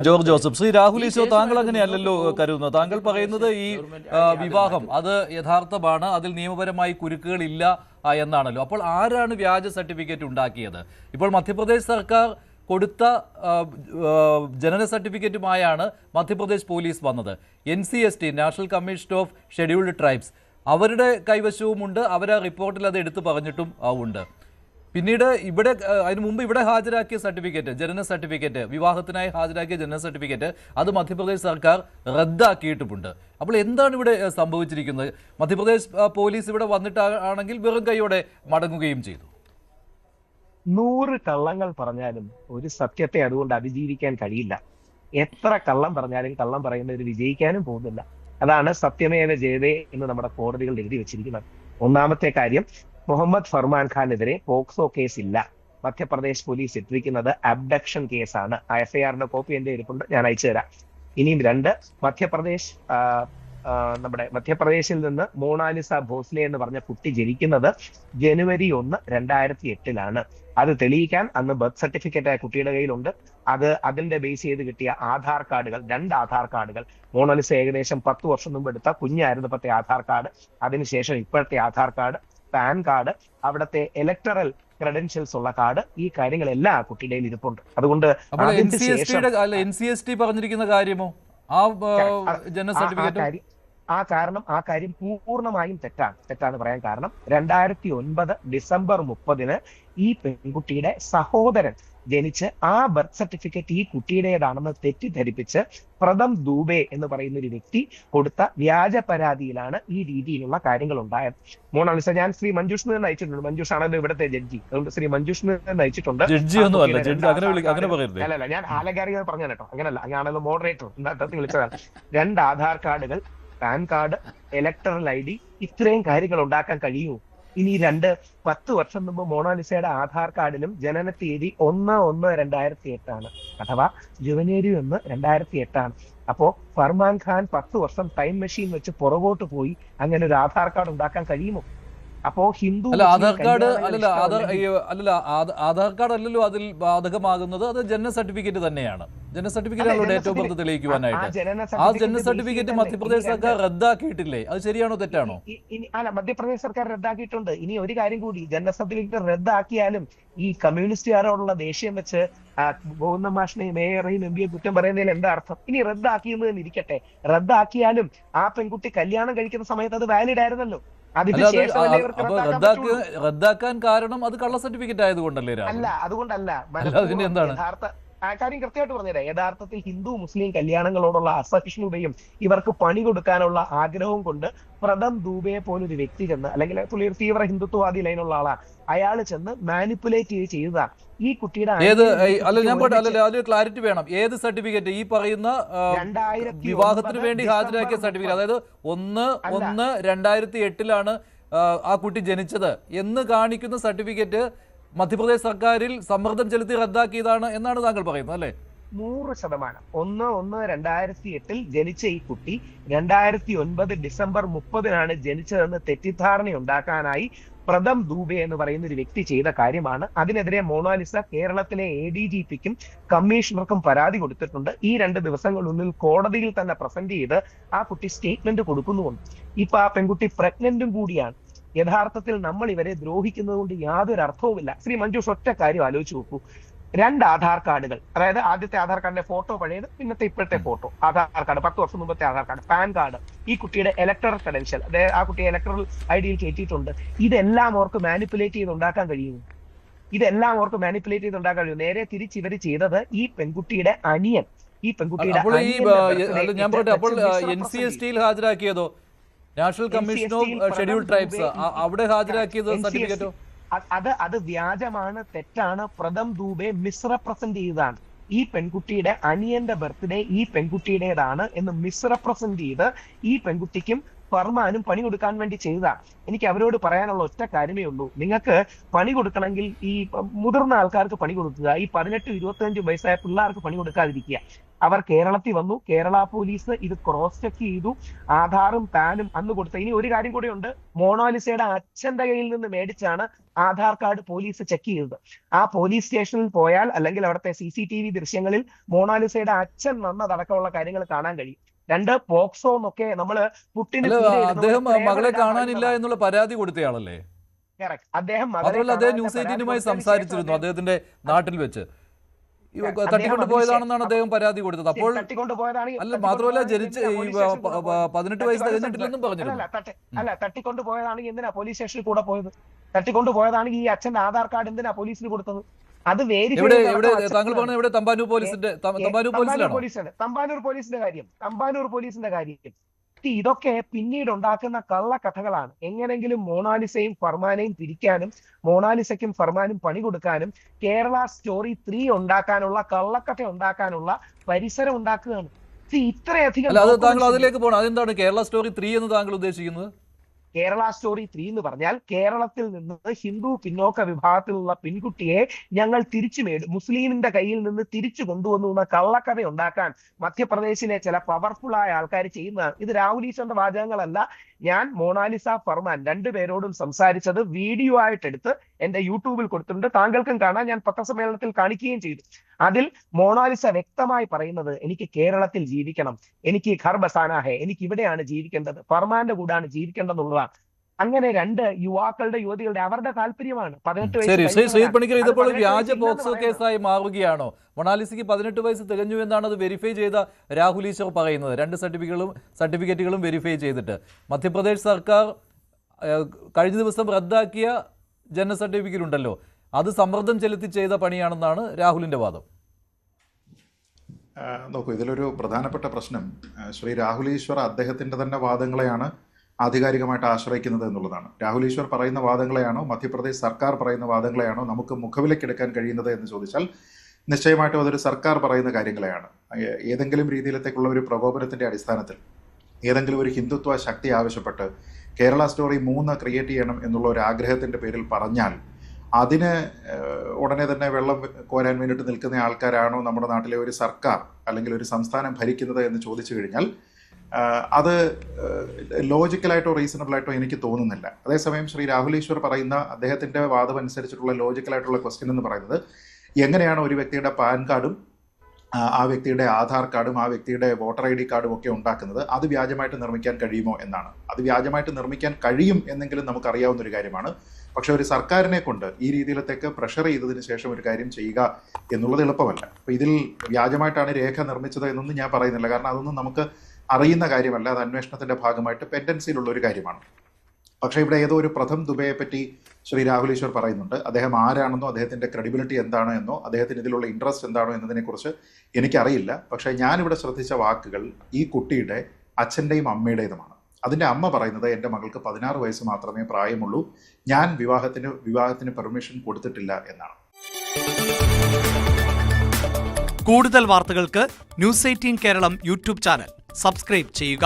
George Joseph, Shri Rahul Isho, താങ്കൾ അങ്ങനെയല്ലല്ലോ കരുതുന്നത്. താങ്കൾ പറയുന്നത് ഈ വിവാഹം അത് യഥാർത്ഥമാണ്, അതിൽ നിയമപരമായി കുരുക്കുകളില്ല എന്നാണല്ലോ. അപ്പോൾ ആരാണ് വ്യാജ സർട്ടിഫിക്കറ്റ് ഉണ്ടാക്കിയത്? ഇപ്പോൾ മധ്യപ്രദേശ് സർക്കാർ കൊടുത്ത ജനന സർട്ടിഫിക്കറ്റുമായാണ് മധ്യപ്രദേശ് പോലീസ് വന്നത്. NCST, national commission of scheduled tribes, അവരുടെ കൈവശവുമുണ്ട്. അവർ ആ റിപ്പോർട്ടിൽ അത് എടുത്തു പറഞ്ഞിട്ടും ഉണ്ട്. പിന്നീട് ഇവിടെ അതിനു മുമ്പ് ഇവിടെ ഹാജരാക്കിയ സർട്ടിഫിക്കറ്റ്, ജനന സർട്ടിഫിക്കറ്റ്, വിവാഹത്തിനായി ഹാജരാക്കിയ ജനന സർട്ടിഫിക്കറ്റ്, അത് മധ്യപ്രദേശ് സർക്കാർ റദ്ദാക്കിയിട്ടുമുണ്ട്. അപ്പോൾ എന്താണ് ഇവിടെ സംഭവിച്ചിരിക്കുന്നത്? മധ്യപ്രദേശ് പോലീസ് ഇവിടെ വന്നിട്ടാണെങ്കിൽ വെറും കൈയോടെ മടങ്ങുകയും ചെയ്തു. 100 കള്ളങ്ങൾ പറഞ്ഞാലും ഒരു സത്യത്തെ അതുകൊണ്ട് അതിജീവിക്കാൻ കഴിയില്ല. എത്ര കള്ളം പറഞ്ഞാലും കള്ളം പറയുന്നവർ വിജയിക്കാനും പോകുന്നില്ല. അതാണ് സത്യമേവ ജയതേ എന്ന് നമ്മുടെ കോടതികൾ എഴുതി വെച്ചിരിക്കുന്നത്. ഒന്നാമത്തെ കാര്യം, മുഹമ്മദ് ഫർമാൻ ഖാനെതിരെ പോക്സോ കേസ് ഇല്ല. മധ്യപ്രദേശ് പോലീസ് ഇട്ടിരിക്കുന്നത് അബ്ഡക്ഷൻ കേസാണ്. ആ FIR-ന്റെ കോപ്പി എന്റെ ഇരിപ്പുണ്ട്, ഞാൻ അയച്ചു തരാം. ഇനിയും 2, മധ്യപ്രദേശിൽ നിന്ന് മോണാലിസ ഭോസ്ലെ എന്ന് പറഞ്ഞ കുട്ടി ജനിക്കുന്നത് ജനുവരി 1, 2008-ലാണ്. അത് തെളിയിക്കാൻ അന്ന് ബർത്ത് സർട്ടിഫിക്കറ്റ് ആ കുട്ടിയുടെ കയ്യിലുണ്ട്. അതിന്റെ ബേസ് ചെയ്ത് കിട്ടിയ ആധാർ കാർഡുകൾ, 2 ആധാർ കാർഡുകൾ, മോണാലിസ ഏകദേശം 10 വർഷം മുമ്പ് എടുത്ത കുഞ്ഞായിരുന്നപ്പോഴത്തെ ആധാർ കാർഡ്, അതിനുശേഷം ഇപ്പോഴത്തെ ആധാർ കാർഡ്, പാൻ കാർഡ്, അവിടുത്തെ ഇലക്ടറൽ ക്രെഡൻഷ്യൽസ് ഉള്ള കാർഡ്, ഈ കാര്യങ്ങളെല്ലാം ആ കുട്ടിയുടെ ഇരിപ്പുണ്ട്. അതുകൊണ്ട് NCST പറഞ്ഞിരിക്കുന്ന കാര്യമോ ആ കാര്യം പൂർണ്ണമായും തെറ്റാണ് പറയാൻ കാരണം 2009 ഡിസംബർ 30-ന് ഈ പെൺകുട്ടിയുടെ സഹോദരൻ ജനിച്ച് ആ ബർത്ത് സർട്ടിഫിക്കറ്റ് ഈ കുട്ടിയുടേതാണെന്ന് തെറ്റിദ്ധരിപ്പിച്ച് പ്രഥം ദൂബെ എന്ന് പറയുന്ന ഒരു വ്യക്തി കൊടുത്ത വ്യാജ പരാതിയിലാണ് ഈ രീതിയിലുള്ള കാര്യങ്ങൾ ഉണ്ടായത്. മോണാലിസ, ഞാൻ ശ്രീ മഞ്ജുഷ് നിന്ന് അയച്ചിട്ടുണ്ട്. മഞ്ജുഷ് ആണല്ലോ ഇവിടുത്തെ ജഡ്ജി, അതുകൊണ്ട് ശ്രീ മഞ്ജുഷ് നിന്ന് അയച്ചിട്ടുണ്ട്. അല്ലല്ല, ഞാൻ ആലങ്കാരിക പറഞ്ഞു കേട്ടോ, അങ്ങനല്ല, അങ്ങനെയാണല്ലോ മോഡറേറ്റർ വിളിച്ചതാണ്. 2 ആധാർ കാർഡുകൾ, പാൻ കാർഡ്, ഇലക്ടറൽ ID, ഇത്രയും കാര്യങ്ങൾ ഉണ്ടാക്കാൻ കഴിയുമോ? ഇനി 10 വർഷം മുമ്പ് മോണാലിസയുടെ ആധാർ കാർഡിലും ജനന തീയതി 1/1/2008 അഥവാ ജനുവരി 1, 2008. അപ്പോ ഫർമാൻ ഖാൻ 10 വർഷം ടൈം മെഷീൻ വെച്ച് പുറകോട്ട് പോയി അങ്ങനെ ഒരു ആധാർ കാർഡ് ഉണ്ടാക്കാൻ കഴിയുമോ? അപ്പോ ഹിന്ദു ആധാർ കാർഡ് അല്ലല്ലോ അതിൽ ബാധകമാകുന്നത്, അത് ജനന സർട്ടിഫിക്കറ്റ് തന്നെയാണ്. ജനന സർട്ടിഫിക്കറ്റ് ഡേറ്റ് ഓഫ് ബർത്ത് തെളിയിക്കുവാനായിട്ട് ആ ജനന സർട്ടിഫിക്കറ്റ് മധ്യപ്രദേശ് സർക്കാർ റദ്ദാക്കിയിട്ടില്ലേ? അത് ശരിയാണോ തെറ്റാണോ? അല്ല, മധ്യപ്രദേശ് സർക്കാർ റദ്ദാക്കിയിട്ടുണ്ട്. ഇനി ഒരു കാര്യം കൂടി, ജനന സർട്ടിഫിക്കറ്റ് റദ്ദാക്കിയാലും ഈ കമ്മ്യൂണിസ്റ്റുകാരോടുള്ള ദേഷ്യം വെച്ച് ഗോവിന്ദ മാഷിനെയും മേയറേയും MP കുറ്റം പറയുന്നതിൽ എന്താ അർത്ഥം? ഇനി റദ്ദാക്കിയെന്ന് തന്നെ ഇരിക്കട്ടെ, റദ്ദാക്കിയാലും ആ പെൺകുട്ടി കല്യാണം കഴിക്കുന്ന സമയത്ത് അത് വാലിഡ് ആയിരുന്നല്ലോ. റദ്ദാക്കാൻ കാരണം അത് കള്ള സർട്ടിഫിക്കറ്റ് ആയതുകൊണ്ടല്ലേ? അല്ല, അതുകൊണ്ടല്ല. എന്താണ് ആ കാര്യം കൃത്യമായിട്ട് പറഞ്ഞുതരാം. യഥാർത്ഥത്തിൽ ഹിന്ദു മുസ്ലിം കല്യാണങ്ങളോടുള്ള അസഹിഷ്ണുതയും ഇവർക്ക് പണി കൊടുക്കാനുള്ള ആഗ്രഹവും കൊണ്ട് പ്രഥം ദൂബയെ പോലൊരു വ്യക്തി ചെന്ന്, അല്ലെങ്കിൽ പുള്ളി ഒരു തീവ്ര ഹിന്ദുത്വവാദി ലൈനുള്ള ആളാണ്, അയാൾ ചെന്ന് മാനിപ്പുലേറ്റ് ചെയ്തതാണ് ഈ കുട്ടിയുടെ. ക്ലാരിറ്റി വേണം. ഏത് സർട്ടിഫിക്കറ്റ്? ഈ പറയുന്ന വിവാഹത്തിന് വേണ്ടി ഹാജരാക്കിയ സർട്ടിഫിക്കറ്റ്, അതായത് 1/1/2008 ആ കുട്ടി ജനിച്ചത് എന്ന് കാണിക്കുന്ന സർട്ടിഫിക്കറ്റ് മധ്യപ്രദേശ് സർക്കാരിൽ സമ്മർദ്ദം ചെലുത്തി റദ്ദാക്കിയതാണ് എന്നാണ് താങ്കൾ പറയുന്നത്, അല്ലേ? 100%. 1/1/2008 ജനിച്ച ഈ കുട്ടി 2009 ഡിസംബർ 30-നാണ് ജനിച്ചതെന്ന് തെറ്റിദ്ധാരണ ഉണ്ടാക്കാനായി പ്രഥം ദൂബെ എന്ന് പറയുന്ന ഒരു വ്യക്തി ചെയ്ത കാര്യമാണ്. അതിനെതിരെ മോണാലിസ കേരളത്തിലെ ADGP-ക്കും കമ്മീഷണർക്കും പരാതി കൊടുത്തിട്ടുണ്ട്. ഈ 2 ദിവസങ്ങളിനുള്ളിൽ കോടതിയിൽ തന്നെ പ്രസന്റ് ചെയ്ത് ആ കുട്ടി സ്റ്റേറ്റ്മെന്റ് കൊടുക്കുന്നുമുണ്ട്. ഇപ്പൊ ആ പെൺകുട്ടി പ്രഗ്നന്റും കൂടിയാണ്. യഥാർത്ഥത്തിൽ നമ്മൾ ഇവരെ ദ്രോഹിക്കുന്നത് കൊണ്ട് യാതൊരു അർത്ഥവുമില്ല. ശ്രീ മഞ്ജുഷ്, ഒറ്റ കാര്യം ആലോചിച്ച് നോക്കൂ. 2 ആധാർ കാർഡുകൾ, അതായത് ആദ്യത്തെ ആധാർ കാർഡിന്റെ ഫോട്ടോ പഴയത്, പിന്നത്തെ ഇപ്പോഴത്തെ ഫോട്ടോ, ആധാർ കാർഡ് 10 വർഷം മുമ്പത്തെ ആധാർ കാർഡ്, പാൻ കാർഡ്, ഈ കുട്ടിയുടെ ഇലക്ടറൽ ക്രെഡൻഷ്യൽ, അതായത് ആ കുട്ടിയെ ഇലക്ടറൽ ID-യിൽ കയറ്റിയിട്ടുണ്ട്. ഇതെല്ലാം അവർക്ക് മാനിപ്പുലേറ്റ് ചെയ്ത് ഉണ്ടാക്കാൻ കഴിയുന്നു. നേരെ തിരിച്ച് ഇവർ ചെയ്തത് ഈ പെൺകുട്ടിയുടെ അനിയൻ, NCST-യിൽ ഹാജരാക്കിയതോ national commission of scheduled tribes അവിടെ ഹാജരാക്കിയത് സർട്ടിഫിക്കറ്റോ? അത് വ്യാജമാണ്, തെറ്റാണ്. പ്രഥം ദൂബെ മിസ്റെപ്രസെന്റ് ചെയ്തതാണ്. ഈ പെൺകുട്ടിയുടെ അനിയന്റെ ബർത്ത്ഡേ ഈ പെൺകുട്ടിയുടേതാണ് എന്ന് മിസ്റെപ്രസെന്റ് ചെയ്ത് ഈ പെൺകുട്ടിക്കും ഫർമാനും പണി കൊടുക്കാൻ വേണ്ടി ചെയ്തതാണ്. എനിക്ക് അവരോട് പറയാനുള്ള ഒറ്റ കാര്യമേ ഉള്ളൂ, നിങ്ങൾക്ക് പണി കൊടുക്കണമെങ്കിൽ ഈ മുതിർന്ന ആൾക്കാർക്ക് പണി കൊടുക്കുക, ഈ 18-25 വയസ്സായ പിള്ളേർക്ക് പണി കൊടുക്കാതിരിക്കുക. അവർ കേരളത്തിൽ വന്നു, കേരള പോലീസ് ഇത് ക്രോസ് ചെക്ക് ചെയ്തു, ആധാറും പാനും അന്ന് കൊടുത്ത. ഇനി ഒരു കാര്യം കൂടി ഉണ്ട്, മോണാലിസയുടെ അച്ഛന്റെ കയ്യിൽ നിന്ന് മേടിച്ചാണ് ആധാർ കാർഡ് പോലീസ് ചെക്ക് ചെയ്തത്. ആ പോലീസ് സ്റ്റേഷനിൽ പോയാൽ അല്ലെങ്കിൽ അവിടുത്തെ CCTV ദൃശ്യങ്ങളിൽ മോണാലിസയുടെ അച്ഛൻ വന്നതടക്കമുള്ള കാര്യങ്ങൾ കാണാൻ കഴിയും. 2 പോക്സോ എന്നൊക്കെ നമ്മള് പുട്ടിന് അദ്ദേഹം മകളെ കാണാനില്ല എന്നുള്ള പരാതി കൊടുത്തയാളല്ലേ? അദ്ദേഹം ന്യൂസ് 18-നുമായി സംസാരിച്ചിരുന്നു അദ്ദേഹത്തിന്റെ നാട്ടിൽ വെച്ച്. തട്ടിക്കൊണ്ടു പോയതാണെന്നാണ് അദ്ദേഹം പരാതി കൊടുത്തത്. അപ്പോൾ അല്ല, മാത്രമല്ല ജനിച്ച് 18 വയസ്സ് കഴിഞ്ഞിട്ടില്ലെന്നും പറഞ്ഞിരുന്നു. അല്ല, തട്ടിക്കൊണ്ടുപോയതാണെങ്കിൽ എന്തിനാ പോലീസ് സ്റ്റേഷനിൽ കൂടെ പോയത്? തട്ടിക്കൊണ്ടുപോയതാണെങ്കിൽ ഈ അച്ഛന്റെ ആധാർ കാർഡ് എന്തിനാ പോലീസിന് കൊടുത്തത്? അത് താങ്കൾ പറഞ്ഞത് എവിടെ? തമ്പാനൂർ പോലീസിന്റെ കാര്യം. ഇതൊക്കെ പിന്നീട് ഉണ്ടാക്കുന്ന കള്ളക്കഥകളാണ്. എങ്ങനെങ്കിലും മോണാലിസയും ഫർമാനെയും പിരിക്കാനും മോണാലിസയ്ക്കും ഫർമാനും പണി കൊടുക്കാനും കേരള സ്റ്റോറി 3 ഉണ്ടാക്കാനുള്ള കള്ളക്കഥ ഉണ്ടാക്കാനുള്ള പരിസരം ഉണ്ടാക്കുകയാണ്. ഇത്രയധികം താങ്കൾ അതിലേക്ക് പോകണം. അതെന്താണ് കേരള സ്റ്റോറി 3 എന്ന് താങ്കൾ ഉദ്ദേശിക്കുന്നത്? കേരള സ്റ്റോറി 3 എന്ന് പറഞ്ഞാൽ കേരളത്തിൽ നിന്ന് ഹിന്ദു പിന്നോക്ക വിഭാഗത്തിലുള്ള പെൺകുട്ടിയെ ഞങ്ങൾ മുസ്ലിമിന്റെ കയ്യിൽ നിന്ന് തിരിച്ചു കൊണ്ടുവന്നു എന്ന കള്ളക്കഥ ഉണ്ടാക്കാൻ മധ്യപ്രദേശിലെ ചില പവർഫുള്ളായ ആൾക്കാർ ചെയ്യുന്നതാണ്. ഇത് രാഹുൽ ഈശ്വറിന്റെ വാചകങ്ങളല്ല. ഞാൻ മോണാലിസ ഫർമാൻ 2 പേരോടും സംസാരിച്ചത് വീഡിയോ ആയിട്ടെടുത്ത് എന്റെ യൂട്യൂബിൽ കൊടുത്തിട്ടുണ്ട്. താങ്കൾക്കും കാണാൻ ഞാൻ പത്രസമ്മേളനത്തിൽ കാണിക്കുകയും ചെയ്തു. അതിൽ മോണാലിസ വ്യക്തമായി പറയുന്നത്, എനിക്ക് കേരളത്തിൽ ജീവിക്കണം, എനിക്ക് ഘർ ബസാന ഹെ, എനിക്ക് ഇവിടെയാണ് ജീവിക്കേണ്ടത്, ഫർമാന്റെ കൂടാണ് ജീവിക്കേണ്ടതെന്നുള്ളതാണ്. അങ്ങനെ 2 യുവതികളുടെ അവരുടെ താല്പര്യമാണ്. 18 വയസ്സ്. ഇതിപ്പോൾ വ്യാജ പോക്സോ കേസായി മാറുകയാണോ? മൊണാലിസയ്ക്ക് 18 വയസ്സ് തികഞ്ഞു എന്നാണ് അത് വെരിഫൈ ചെയ്ത രാഹുൽ ഈശ്വർ പറയുന്നത്. 2 സർട്ടിഫിക്കറ്റുകളും വെരിഫൈ ചെയ്തിട്ട് മധ്യപ്രദേശ് സർക്കാർ കഴിഞ്ഞ ദിവസം റദ്ദാക്കിയ ജനന സർട്ടിഫിക്കറ്റ് ഉണ്ടല്ലോ, അത് സമ്മർദ്ദം ചെലുത്തി ചെയ്ത പണിയാണെന്നാണ് രാഹുലിന്റെ വാദം. നോക്കൂ, ഇതിലൊരു പ്രധാനപ്പെട്ട പ്രശ്നം ശ്രീ രാഹുൽ ഈശ്വർ അദ്ദേഹത്തിന്റെ തന്നെ വാദങ്ങളെയാണ് ആധികാരികമായിട്ട് ആശ്രയിക്കുന്നത് എന്നുള്ളതാണ്. രാഹുൽ ഈശ്വർ പറയുന്ന വാദങ്ങളെയാണോ മധ്യപ്രദേശ് സർക്കാർ പറയുന്ന വാദങ്ങളെയാണോ നമുക്ക് മുഖവിലക്കെടുക്കാൻ കഴിയുന്നത് എന്ന് ചോദിച്ചാൽ നിശ്ചയമായിട്ടും അതൊരു സർക്കാർ പറയുന്ന കാര്യങ്ങളെയാണ്. ഏതെങ്കിലും രീതിയിലത്തേക്കുള്ള ഒരു പ്രകോപനത്തിന്റെ അടിസ്ഥാനത്തിൽ ഏതെങ്കിലും ഒരു ഹിന്ദുത്വ ശക്തി ആവശ്യപ്പെട്ട് കേരള സ്റ്റോറി 3 ക്രിയേറ്റ് ചെയ്യണം എന്നുള്ള ഒരു ആഗ്രഹത്തിന്റെ പേരിൽ പറഞ്ഞാൽ അതിന് ഉടനെ തന്നെ വെള്ളം കോരാൻ വേണ്ടിയിട്ട് നിൽക്കുന്ന ആൾക്കാരാണോ നമ്മുടെ നാട്ടിലെ ഒരു സർക്കാർ അല്ലെങ്കിൽ ഒരു സംസ്ഥാനം ഭരിക്കുന്നത് എന്ന് ചോദിച്ചു കഴിഞ്ഞാൽ അത് ലോജിക്കലായിട്ടോ റീസണബിളായിട്ടോ എനിക്ക് തോന്നുന്നില്ല. അതേസമയം ശ്രീ രാഹുൽ ഈശ്വർ പറയുന്ന അദ്ദേഹത്തിൻ്റെ വാദം അനുസരിച്ചിട്ടുള്ള ലോജിക്കലായിട്ടുള്ള ക്വസ്റ്റ്യൻ എന്ന് പറയുന്നത്, എങ്ങനെയാണ് ഒരു വ്യക്തിയുടെ പാൻ കാർഡും ആ വ്യക്തിയുടെ ആധാർ കാർഡും ആ വ്യക്തിയുടെ വോട്ടർ ID കാർഡും ഒക്കെ ഉണ്ടാക്കുന്നത്, അത് വ്യാജമായിട്ട് നിർമ്മിക്കാൻ കഴിയുമോ എന്നാണ്. അത് വ്യാജമായിട്ട് നിർമ്മിക്കാൻ കഴിയും എന്നെങ്കിലും നമുക്കറിയാവുന്ന ഒരു കാര്യമാണ്. പക്ഷെ ഒരു സർക്കാരിനെ കൊണ്ട് ഈ രീതിയിലത്തേക്ക് പ്രഷർ ചെയ്തതിന് ശേഷം ഒരു കാര്യം ചെയ്യുക എന്നുള്ളത് എളുപ്പമല്ല. അപ്പോൾ ഇതിൽ വ്യാജമായിട്ടാണ് രേഖ നിർമ്മിച്ചത് എന്നൊന്നും ഞാൻ പറയുന്നില്ല, കാരണം അതൊന്നും നമുക്ക് അറിയുന്ന കാര്യമല്ല. അത് അന്വേഷണത്തിന്റെ ഭാഗമായിട്ട് പെൻഡൻസിയിലുള്ള ഒരു കാര്യമാണ്. പക്ഷേ ഇവിടെ ഏതോ ഒരു പ്രഥം ദുബെയെ പറ്റി ശ്രീ രാഹുൽ ഈശ്വർ പറയുന്നുണ്ട്. അദ്ദേഹം ആരാണെന്നോ അദ്ദേഹത്തിന്റെ ക്രെഡിബിലിറ്റി എന്താണോ എന്നോ അദ്ദേഹത്തിന് ഇതിലുള്ള ഇൻട്രസ്റ്റ് എന്താണോ എന്നതിനെക്കുറിച്ച് എനിക്കറിയില്ല. പക്ഷേ ഞാനിവിടെ ശ്രദ്ധിച്ച വാക്കുകൾ ഈ കുട്ടിയുടെ അച്ഛൻ്റെയും അമ്മയുടേതുമാണ്. അതിൻ്റെ അമ്മ പറയുന്നത്, എൻ്റെ മകൾക്ക് 16 വയസ്സ് മാത്രമേ പ്രായമുള്ളൂ, ഞാൻ വിവാഹത്തിന് പെർമിഷൻ കൊടുത്തിട്ടില്ല എന്നാണ്. കൂടുതൽ വാർത്തകൾക്ക് news 18 Keralam YouTube channel subscribe ചെയ്യുക.